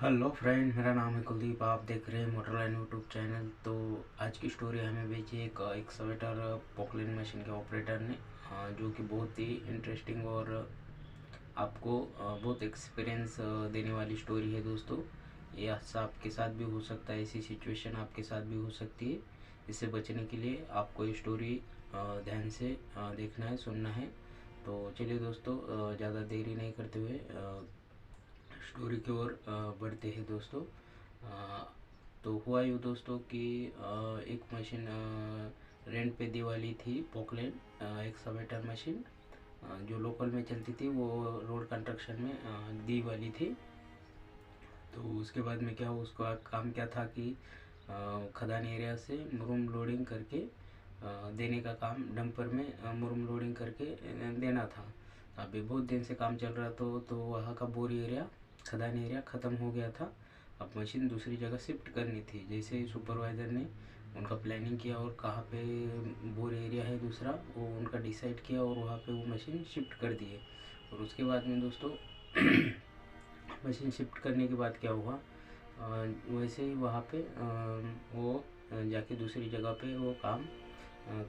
Hello friend, मेरा नाम है कुलदीप। आप देख रहे हैं मोटरलाइन यूट्यूब चैनल। तो आज की स्टोरी हमें भेजी एक एक्सकवेटर पोकलेन मशीन के ऑपरेटर ने, जो कि बहुत ही इंटरेस्टिंग और आपको बहुत एक्सपीरियंस देने वाली स्टोरी है दोस्तों। ये हादसा आपके साथ भी हो सकता है, ऐसी सिचुएशन आपके साथ भी हो सकती है। इससे बचने के लिए आपको ये स्टोरी ध्यान से देखना है, सुनना है। तो चलिए दोस्तों, ज़्यादा देरी नहीं करते हुए स्टोरी की ओर बढ़ते हैं दोस्तों। तो हुआ यूँ दोस्तों कि एक मशीन रेंट पे दी वाली थी, पोकलेन एक्सकवेटर मशीन, जो लोकल में चलती थी, वो रोड कंस्ट्रक्शन में दी वाली थी। तो उसके बाद में क्या हुआ, उसका काम क्या था कि खदान एरिया से मुरुम लोडिंग करके देने का काम, डंपर में मुरुम लोडिंग करके देना था। अभी बहुत दिन से काम चल रहा तो वहाँ का बोरी एरिया, खदान एरिया ख़त्म हो गया था। अब मशीन दूसरी जगह शिफ्ट करनी थी। जैसे ही सुपरवाइज़र ने उनका प्लानिंग किया और कहाँ पे बोर एरिया है दूसरा, वो उनका डिसाइड किया और वहाँ पे वो मशीन शिफ्ट कर दिए। और उसके बाद में दोस्तों मशीन शिफ्ट करने के बाद क्या हुआ, वैसे ही वहाँ पे वो जाके दूसरी जगह पे वो काम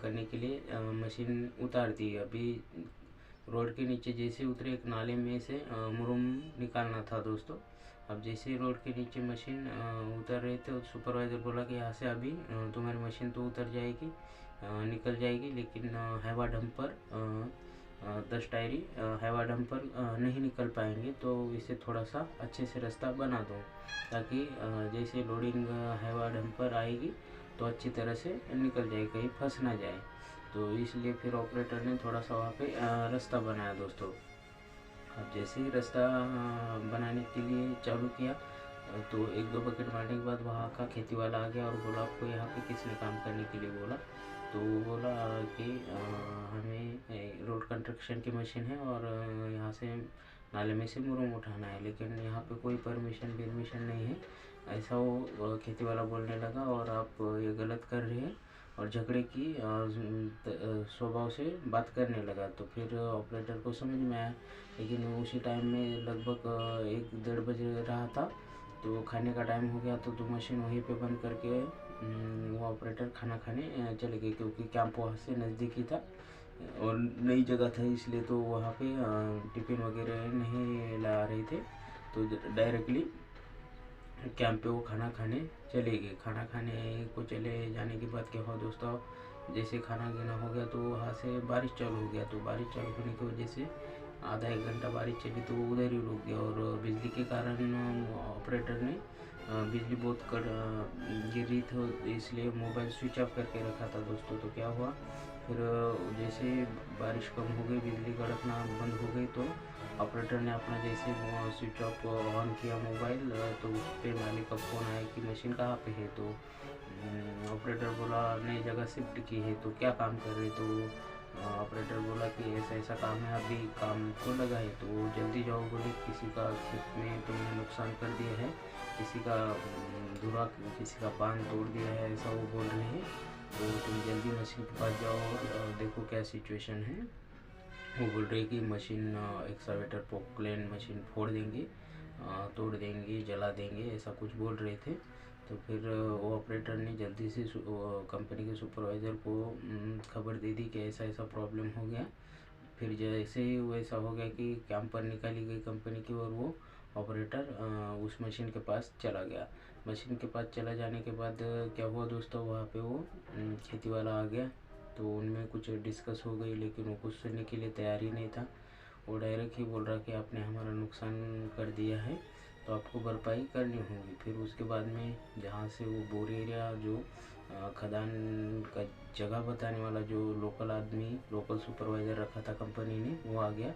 करने के लिए मशीन उतार दी। अभी रोड के नीचे जैसे उतरे, एक नाले में से मुरुम निकालना था दोस्तों। अब जैसे रोड के नीचे मशीन उतर रहे थे, सुपरवाइज़र बोला कि यहाँ से अभी तुम्हारी मशीन तो उतर जाएगी, निकल जाएगी, लेकिन हैवा डंपर 10 टायरी हैवा डंपर नहीं निकल पाएंगे, तो इसे थोड़ा सा अच्छे से रास्ता बना दो, ताकि जैसे लोडिंग हैवा डंपर आएगी तो अच्छी तरह से निकल जाए, कहीं फंस ना जाए। तो इसलिए फिर ऑपरेटर ने थोड़ा सा वहाँ पे रास्ता बनाया दोस्तों। अब जैसे ही रास्ता बनाने के लिए चालू किया, तो एक दो बकेट मारने के बाद वहाँ का खेती वाला आ गया और बोला, आपको यहाँ पे किसने काम करने के लिए बोला? तो वो बोला कि हमें रोड कंस्ट्रक्शन की मशीन है और यहाँ से नाले में से मुरुम उठाना है, लेकिन यहाँ पे कोई परमिशन नहीं है, ऐसा वो खेती वाला बोलने लगा। और आप ये गलत कर रहे हैं, और झगड़े की स्वभाव से बात करने लगा। तो फिर ऑपरेटर को समझ में आया, लेकिन उसी टाइम में लगभग 1-1:30 बज रहा था। तो खाने का टाइम हो गया, तो मशीन वहीं पे बंद करके वो ऑपरेटर खाना खाने चले गए, क्योंकि कैंप वहाँ से नज़दीक ही था और नई जगह था, इसलिए तो वहाँ पे टिफ़िन वगैरह नहीं ला रहे थे। तो डायरेक्टली कैंप पे वो खाना खाने चले गए। खाना खाने को चले जाने के बाद क्या हुआ दोस्तों, जैसे खाना पीना हो गया तो वहाँ से बारिश चालू हो गया। तो बारिश चालू होने की वजह से आधा एक घंटा बारिश चली, तो वो उधर ही रुक गया। और बिजली के कारण ऑपरेटर ने बिजली बहुत गिर रही थी, इसलिए मोबाइल स्विच ऑफ करके रखा था दोस्तों। तो क्या हुआ, फिर जैसे बारिश कम हो गई, बिजली कड़कना बंद हो गई, तो ऑपरेटर ने अपना जैसे स्विच ऑफ ऑन किया मोबाइल, तो उस पर मालिक का फ़ोन आया कि मशीन कहाँ पे है। तो ऑपरेटर बोला नई जगह शिफ्ट की है, तो क्या काम कर रहे? तो ऑपरेटर बोला कि ऐसा ऐसा काम है, अभी काम को लगा है, तो जल्दी जाओ बोले, किसी का खेत में तुमने नुकसान कर दिया है, किसी का धुरा, किसी का पान तोड़ दिया है, ऐसा वो बोल रहे हैं। तो तुम जल्दी मशीन के पास जाओ और देखो क्या सिचुएशन है। वो बोल रहे कि मशीन एक्सकवेटर पोकलेन मशीन फोड़ देंगे, तोड़ देंगे, जला देंगे, ऐसा कुछ बोल रहे थे। तो फिर वो ऑपरेटर ने जल्दी से कंपनी के सुपरवाइज़र को खबर दे दी कि ऐसा ऐसा प्रॉब्लम हो गया। फिर जैसे ही वैसा हो गया कि कैंप पर निकाली गई कंपनी की, और वो ऑपरेटर उस मशीन के पास चला गया। मशीन के पास चला जाने के बाद क्या हुआ दोस्तों, वहाँ पे वो खेती वाला आ गया। तो उनमें कुछ डिस्कस हो गई, लेकिन वो कुछ सुनने के लिए तैयार ही नहीं था। वो डायरेक्ट ही बोल रहा कि आपने हमारा नुकसान कर दिया है, तो आपको भरपाई करनी होगी। फिर उसके बाद में जहाँ से वो बोर एरिया, जो खदान का जगह बताने वाला जो लोकल आदमी, लोकल सुपरवाइज़र रखा था कंपनी ने, वो आ गया।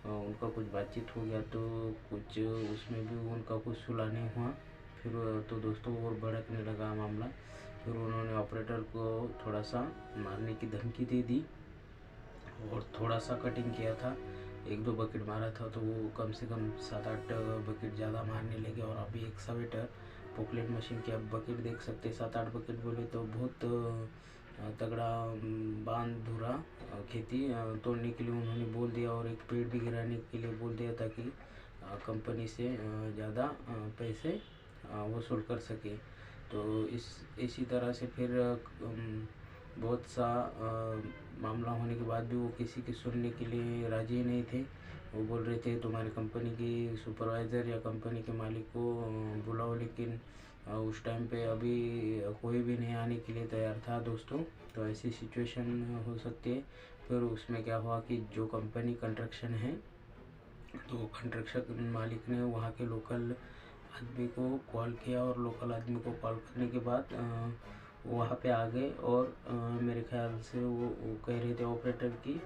उनका कुछ बातचीत हो गया, तो कुछ उसमें भी उनका कुछ सुलह नहीं हुआ। फिर तो दोस्तों और भड़कने लगा मामला। फिर उन्होंने ऑपरेटर को थोड़ा सा मारने की धमकी दे दी और थोड़ा सा कटिंग किया था। 1-2 बकेट मारा था, तो वो कम से कम 7-8 बकेट ज़्यादा मारने लगे। और अभी एक्सकवेटर पोकलेन मशीन की आप बकेट देख सकते हैं, 7-8 बकेट बोले तो बहुत तगड़ा बांध धुरा खेती तोड़ने के लिए उन्होंने बोल दिया, और एक पेड़ भी गिराने के लिए बोल दिया, ताकि कंपनी से ज़्यादा पैसे वसूल कर सके। तो इसी तरह से फिर बहुत सा मामला होने के बाद भी वो किसी की सुनने के लिए राजी नहीं थे। वो बोल रहे थे तुम्हारी कंपनी की सुपरवाइज़र या कंपनी के मालिक को बुलाओ, लेकिन उस टाइम पे अभी कोई भी नहीं आने के लिए तैयार था दोस्तों। तो ऐसी सिचुएशन हो सकती है। फिर उसमें क्या हुआ कि जो कंपनी कंस्ट्रक्शन है, तो कंस्ट्रक्शन मालिक ने वहाँ के लोकल आदमी को कॉल किया, और लोकल आदमी को कॉल करने के बाद वहाँ पे आ गए। और मेरे ख्याल से वो कह रहे थे ऑपरेटर की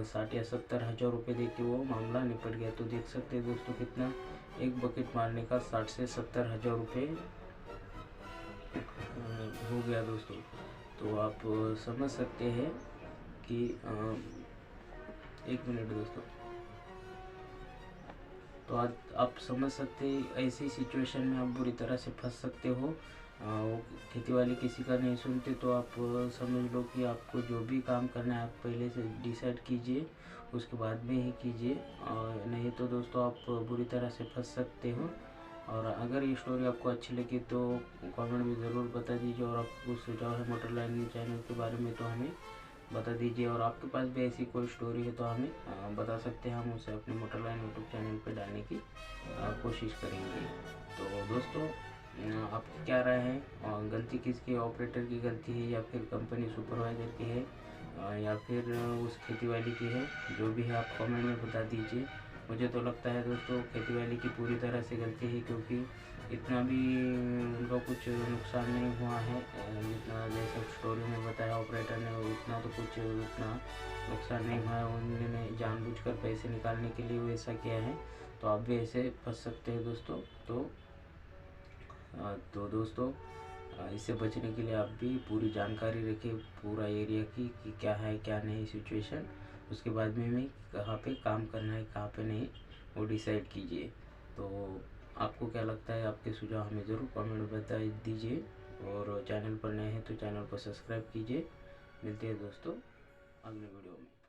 60 या 70 हज़ार रुपये दे के वो मामला निपट गया। तो देख सकते हैं दोस्तों कितना, एक बकेट मारने का 60 से 70 हज़ार रुपये हो गया दोस्तों। तो आप समझ सकते हैं कि एक मिनट दोस्तों, तो आज आप समझ सकते हैं ऐसी सिचुएशन में आप बुरी तरह से फंस सकते हो। वो खेती वाली किसी का नहीं सुनते, तो आप समझ लो कि आपको जो भी काम करना है आप पहले से डिसाइड कीजिए, उसके बाद में ही कीजिए, नहीं तो दोस्तों आप बुरी तरह से फंस सकते हो। और अगर ये स्टोरी आपको अच्छी लगी तो कमेंट में ज़रूर बता दीजिए, और आपको सुझाव है मोटर लाइन चैनल के बारे में तो हमें बता दीजिए। और आपके पास भी ऐसी कोई स्टोरी है तो हमें बता सकते हैं, हम उसे अपने मोटर लाइन यूट्यूब चैनल पे डालने की कोशिश करेंगे। तो दोस्तों आपकी क्या राय है, गलती किसकी, ऑपरेटर की गलती है या फिर कंपनी सुपरवाइज़र की है, या फिर उस खेती वाली की है? जो भी है आप कमेंट में बता दीजिए। मुझे तो लगता है दोस्तों खेती वाली की पूरी तरह से गलती है, क्योंकि इतना भी उनका कुछ नुकसान नहीं हुआ है जितना जैसे स्टोरी में बताया ऑपरेटर ने, उतना तो कुछ उतना नुकसान नहीं हुआ है। उन्होंने जानबूझकर पैसे निकालने के लिए वैसा किया है। तो आप भी ऐसे फंस सकते हैं दोस्तों। तो दोस्तों इससे बचने के लिए आप भी पूरी जानकारी रखिए पूरा एरिया की कि क्या है क्या नहीं सिचुएशन। उसके बाद में हमें कहाँ पे काम करना है कहाँ पे नहीं, वो डिसाइड कीजिए। तो आपको क्या लगता है, आपके सुझाव हमें ज़रूर कमेंट में बता दीजिए, और चैनल पर नए हैं तो चैनल को सब्सक्राइब कीजिए। मिलते हैं दोस्तों अगले वीडियो में।